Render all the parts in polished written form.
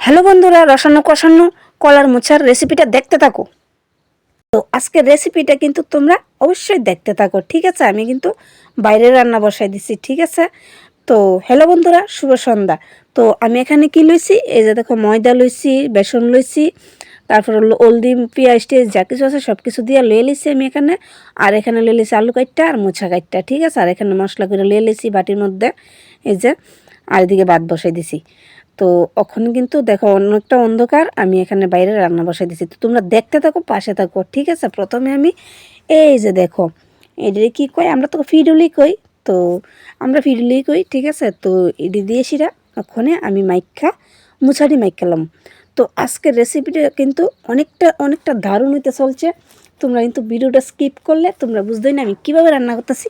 Hello বন্ধুরা, রসানো কষানো কলার মোচার রেসিপিটা দেখতে থাকো। তো আজকের রেসিপিটা কিন্তু তোমরা অবশ্যই দেখতে থাকো, ঠিক আছে? আমি কিন্তু বাইরে রান্না বসাই দিছি, ঠিক আছে? তো হ্যালো বন্ধুরা, শুভ সন্ধ্যা। তো আমি এখানে কি লইছি, এই যে দেখো ময়দা লইছি, বেসন লইছি, তারপর হলো হলদি, পেঁয়াজ টিয়াজ যা কিছু আছে সব কিছু দিয়ে লয়ে লিছি আমি এখানে। আর এখানে লয়ে লিছি আলু কাটটা আর মোচা কাটটা, ঠিক আছে? আর এখানে মশলা করে লয়ে লিছি বাটির মধ্যে, এই যে। আর এদিকে ভাত বসাই দিছি। তো এখন কিন্তু দেখো অনেকটা অন্ধকার, আমি এখানে বাইরে রান্না বসাই দিছি। তো তোমরা দেখতে থাকো, পাশে থাকো, ঠিক আছে? প্রথমে আমি এই যে দেখো, এটারে কি কই, আমরা তো ফিডুলি কই, তো আমরা ফিডুলি কই, ঠিক আছে? তো এটি দিয়েছিরা ওখানে আমি মাইখা মুছারি মাইখালাম। তো আজকের রেসিপিটা কিন্তু অনেকটা অনেকটা দারুণ হইতে চলছে। তোমরা কিন্তু ভিডিওটা স্কিপ করলে তোমরা বুঝতেই না আমি কীভাবে রান্না করতেছি।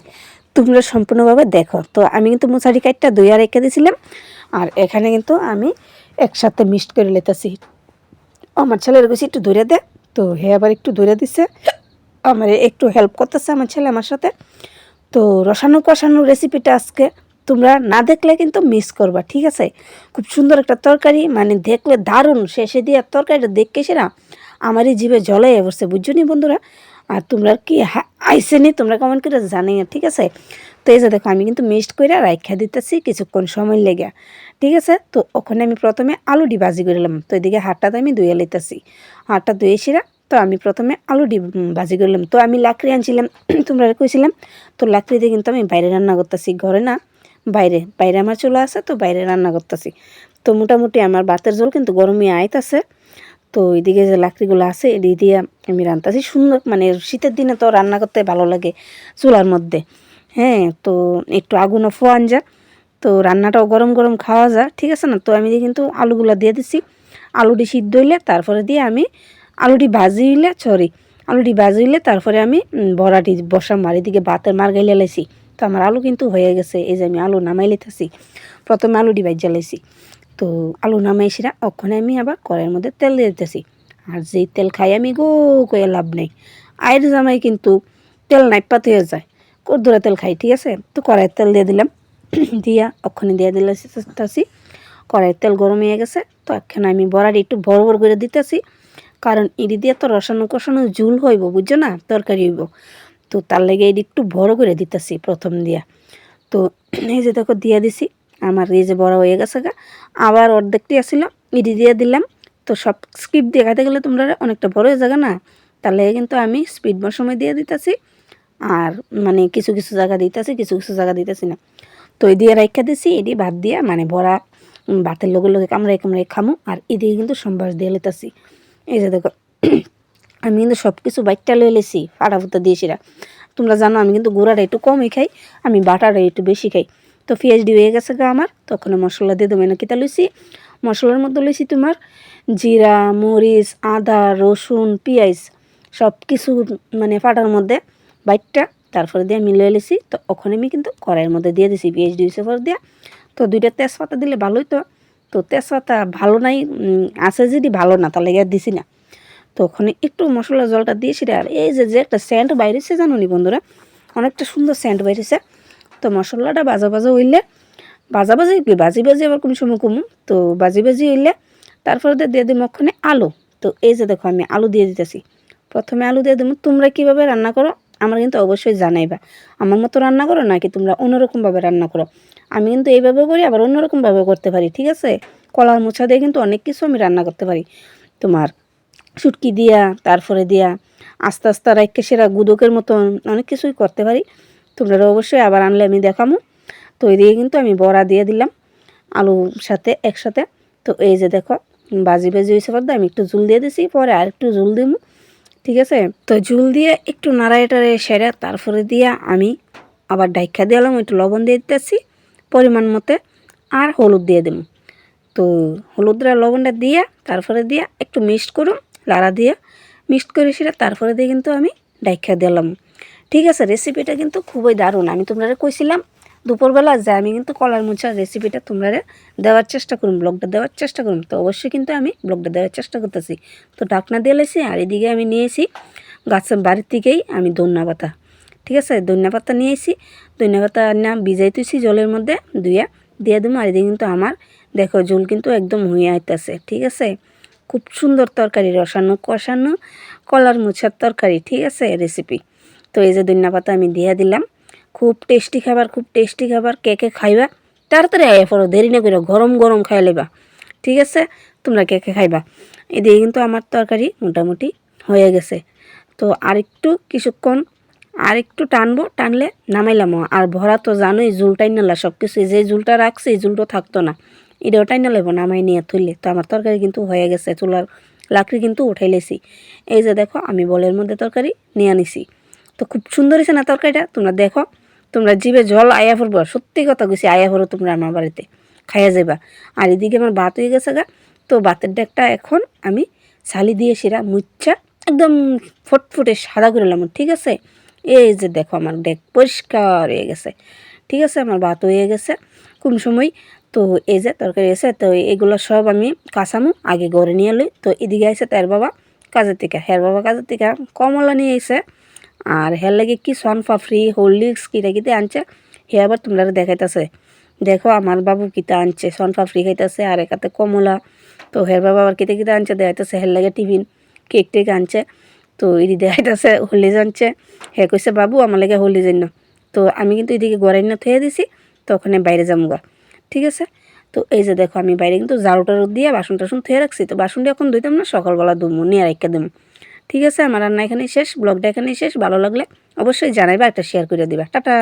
তোমরা সম্পূর্ণভাবে দেখো। তো আমি কিন্তু মুছারি কাটটা ধুইয়া রেখে দিয়েছিলাম, আর এখানে কিন্তু আমি একসাথে মিক্সড করে লেতেছি। আমার ছেলের কাছে একটু ধরে দে, তো হে আবার একটু ধরে দিছে, আমার একটু হেল্প করতেছে আমার ছেলে আমার সাথে। তো রসানো কষানো রেসিপিটা আজকে তোমরা না দেখলে কিন্তু মিস করবা, ঠিক আছে? খুব সুন্দর একটা তরকারি, মানে দেখলে দারুণ। শেষে দিয়ে তরকারিটা দেখকে সেরা আমারই জিভে জলে বসছে, বুঝছো নি বন্ধুরা? আর তোমরা কি আইসে নি, তোমরা কমেন্ট করে জানি, ঠিক আছে? তো এই যে দেখো আমি কিন্তু মিক্সড করে রাইখা দিতেছি কিছুক্ষণ সময় লেগে, ঠিক আছে? তো ওখানে আমি প্রথমে আলুটি ভাজি করলাম। তো এদিকে হাতটাতে আমি ধুয়ে লইতেছি, হাতটা ধুয়ে সেরা। তো আমি প্রথমে আলুটি ভাজি করলাম। তো আমি লাকড়ি আনছিলাম, তোমরা কইছিলাম। তো লাকড়িতে কিন্তু আমি বাইরে রান্না করতেছি, ঘরে না, বাইরে। বাইরে আমার চুলা আছে, তো বাইরে রান্না করতেছি। তো মোটামুটি আমার ভাতের জল কিন্তু গরমে আইতাছে। তো এইদিকে যে লাকড়িগুলো আছে এদিক দিয়ে আমি রান্তাছি সুন্দর, মানে শীতের দিনে তো রান্না করতে ভালো লাগে চুলার মধ্যে। হ্যাঁ, তো একটু আগুনও ফোয়ান যা, তো রান্নাটাও গরম গরম খাওয়া যায়, ঠিক আছে না? তো আমি কিন্তু আলুগুলো দিয়ে দিছি। আলুটি সিদ্ধ হইলে তারপরে দিয়ে আমি আলুটি ভাজি হইলে আলুটি ভাজি হইলে তারপরে আমি বড়াটি বসা মারি দিকে ভাতের মার গাইলে লাইছি। তো আমার আলু কিন্তু হয়ে গেছে, এই যে আমি আলু নামাই লিতেছি। প্রথমে আলুটি ভাজা লাইছি। তো আলু নামাইছিরা ওখানে আমি আবার কড়াইয়ের মধ্যে তেল দিয়ে দিতেছি। আর যেই তেল খাই আমি গো কয়ে লাভ নেই, আয়ের জামাই কিন্তু তেল নাইপাত হয়ে যায়, কদ্দুরা তেল খাই, ঠিক আছে? তো কড়াইয়ের তেল দিয়ে দিলাম, দিয়া ওখানে দিয়ে দিলাছি। কড়াইয়ের তেল গরম হয়ে গেছে। তো এখানে আমি বড়াটি একটু বড় বড় করে দিতেছি, কারণ এটি দিয়ে তো রসানো কষানো ঝুল হইব, বুঝছো না? তরকারি হইব। তো তার লেগে এটি একটু বড় করে দিতেছি প্রথম দিয়া। তো এই যে দেখো দিয়ে দিছি, আমার এই যে বড় হয়ে গেছে গা। আবার অর্ধেকটি আসছিল, এটি দিয়ে দিলাম। তো সব স্কিপ দেখাতে গেলে তোমরা অনেকটা বড় হয়ে যাবে না, তার লেগে কিন্তু আমি স্পিড সময় দিয়ে দিতেছি। আর মানে কিছু কিছু জায়গা দিতেছি, কিছু কিছু জায়গা দিতেছি না। তো এই দিয়ে রাইখা দিছি, এটি ভাত দিয়া মানে বড়া ভাতের লগে লগে কামড়াই কামড়াই খামো। আর এদিকে কিন্তু সম্বাস দিয়ে লেতাছি। এই যে দেখো আমি কিন্তু সব কিছু বাইটটা লয়ে লেছি, ফাটা ফুটা দিয়েছিরা। তোমরা জানো আমি কিন্তু গুঁড়াটা একটু কমই খাই, আমি বাটাটা একটু বেশি খাই। তো পিঁয়াজটি হয়ে গেছে গা আমার, তখন মশলা দিয়ে দেবো না। কিতা লইছি, মশলার মধ্যে লইছি তোমার জিরা, মরিচ, আদা, রসুন, পেঁয়াজ সব কিছু মানে ফাটার মধ্যে বাইটটা তারপরে দিয়ে আমি লয়ে লেছি। তো ওখানে আমি কিন্তু কড়াইয়ের মধ্যে দিয়ে দিছি পেঁয়াজ দিয়েছে পর দিয়া। তো দুইটা তেজপাতা দিলে ভালোই। তো তো তেজপাতা ভালো নাই, আছে যদি ভালো না, তাহলে আর দিছি না। তো ওখানে একটু মশলা জলটা দিয়েছি। আর এই যে যে একটা সেন্ট বাইরেছে জানো নি বন্ধুরা, অনেকটা সুন্দর সেন্ট বাইরেছে। তো মশলাটা ভাজা ভাজা হইলে, ভাজা ভাজি কি ভাজি ভাজি আবার কোনো সময় কমু, তো ভাজি ভাজি হইলে তারপরে দিয়ে দিই ওখানে আলু। তো এই যে দেখো আমি আলু দিয়ে দিতেছি, প্রথমে আলু দিয়ে দেবো। তোমরা কীভাবে রান্না করো আমার কিন্তু অবশ্যই জানাইবা। আমার মতো রান্না করো নাকি তোমরা অন্যরকমভাবে রান্না করো? আমি কিন্তু এইভাবে করি, আবার অন্যরকমভাবে করতে পারি, ঠিক আছে? কলার মোচা দিয়ে কিন্তু অনেক কিছু আমি রান্না করতে পারি। তোমার শুটকি দিয়া, তারপরে দিয়া আস্তে আস্তে রাখকে সেরা গুদকের মতন অনেক কিছুই করতে পারি। তোমরা অবশ্যই আবার আনলে আমি দেখামো। তো এই দিয়ে কিন্তু আমি বড়া দিয়ে দিলাম আলুর সাথে একসাথে। তো এই যে দেখো ভাজি ভাজি হয়েছে পর আমি একটু ঝুল দিয়ে দিছি, পরে আর একটু ঝুল দিব, ঠিক আছে? তো ঝুল দিয়ে একটু নাড়াই টাড়াই সেরা তারপরে দিয়া আমি আবার ডাইখা দিলাম, একটু লবণ দিয়ে দিতেছি পরিমাণ মতে, আর হলুদ দিয়ে দেবো। তো হলুদটা লবণটা দিয়ে তারপরে দিয়ে একটু মিক্সড করুন, লাড়া দিয়ে মিক্সড করে সেটা তারপরে দিয়ে কিন্তু আমি ডাইখা দিলাম, ঠিক আছে? রেসিপিটা কিন্তু খুবই দারুণ। আমি তোমরা কইছিলাম দুপুরবেলা যে আমি কিন্তু কলার মোচার রেসিপিটা তোমরা দেওয়ার চেষ্টা করুন, ব্লগটা দেওয়ার চেষ্টা করুন। তো অবশ্যই কিন্তু আমি ব্লগটা দেওয়ার চেষ্টা করতেছি। তো ঢাকনা দিয়ে লেছি, আর এদিকে আমি নিয়েছি গাছের বাড়ির থেকেই আমি ধনিয়া পাতা, ঠিক আছে? ধনিয়া পাতা নিয়েছি, ধনিয়া পাতা না ভিজাই তুইছি জলের মধ্যে ধুইয়া দিয়ে দেবো। আর এদিকে কিন্তু আমার দেখো ঝোল কিন্তু একদম হয়ে আইতাছে, ঠিক আছে। খুব সুন্দর তরকারি, রসানো কষানো কলার মোচার তরকারি, ঠিক আছে রেসিপি। তো এই যে ধনিয়া পাতা আমি দিয়ে দিলাম। খুব টেস্টি খাবার, খুব টেস্টি খাবার। কে কে খাইবা তাড়াতাড়ি আয়া পড়ো, দেরি না করে গরম গরম খাই লেবা, ঠিক আছে। তোমরা কে কে খাইবা। এদিকে কিন্তু আমার তরকারি মোটামুটি হয়ে গেছে। তো আরেকটু কিছুক্ষণ আরেকটু টানবো, টানলে নামাইলাম। আর ভরা তো জানোই ঝুল টাইনালা সব কিছু, যে ঝুলটা রাখছি এই ঝুলটা থাকতো না, এটাও টাইনা লাগবো নামাই নিয়ে থইলে। তো আমার তরকারি কিন্তু হয়ে গেছে, চুলার লাকড়ি কিন্তু উঠাই লেছি। এই যে দেখো আমি বলের মধ্যে তরকারি নিয়ে আনিছি। তো খুব সুন্দর হয়েছে না তরকারিটা, তোমরা দেখো, তোমরা জিভে জল আয়া পড়বো। সত্যি কথা কইছি, আয়া পড়ো তোমরা আমার বাড়িতে, খাইয়া যাবা। আর এদিকে আমার ভাত হয়ে গেছে গা। তো ভাতের ডেকটা এখন আমি ছালি দিয়ে সেরা মুচ্ছা একদম ফুটফুটে সাদা করে নিলাম, ঠিক আছে। এই যে দেখো আমার ডেক পরিষ্কার হয়ে গেছে, ঠিক আছে। আমার ভাত হয়ে গেছে কোন সময়। তো এই যে তরকারি আছে, তো এগুলো সব আমি কাঁচামু আগে গড়ে নিয়ে লই। তো এদিকে আইসে তার বাবা কাজের থেকে, হের বাবা কাজের থেকে কমলা নিয়ে আইসে। আর হের লাগে কি সনপাপড়ি হরলিক্স কিটা কিতে আনছে, হে আবার তোমরা দেখাইতেছে। দেখো আমার বাবু কিতা আনছে, সনপাপড়ি খাইতেছে আর একাতে কমলা। তো হের বাবা আবার কিতে কিতে আনছে দেখাইতেছে, হের লাগে টিফিন কেক টেক আনছে। তো এদি দেখাইতেছে হলিজ আনছে। হে কইছে বাবু আমার লাগে হলিজ আন্য। তো আমি কিন্তু এদিকে গড়াই না থুয়ে দিছি, তো ওখানে বাইরে যামগা, ঠিক আছে। তো এই যে দেখো আমি বাইরে কিন্তু ঝাড়ু টাড়ু দিয়ে বাসন টাসন থুয়ে রাখছি। তো বাসনটা এখন ধুইতাম না, সকালবেলা ধুমো নিয়ে রেখে দেবো, ঠিক আছে। আমার রান্না এখানেই শেষ, ব্লগটা এখানেই শেষ। ভালো লাগলে অবশ্যই জানাইবা, একটা শেয়ার করে দিবা। টাটা।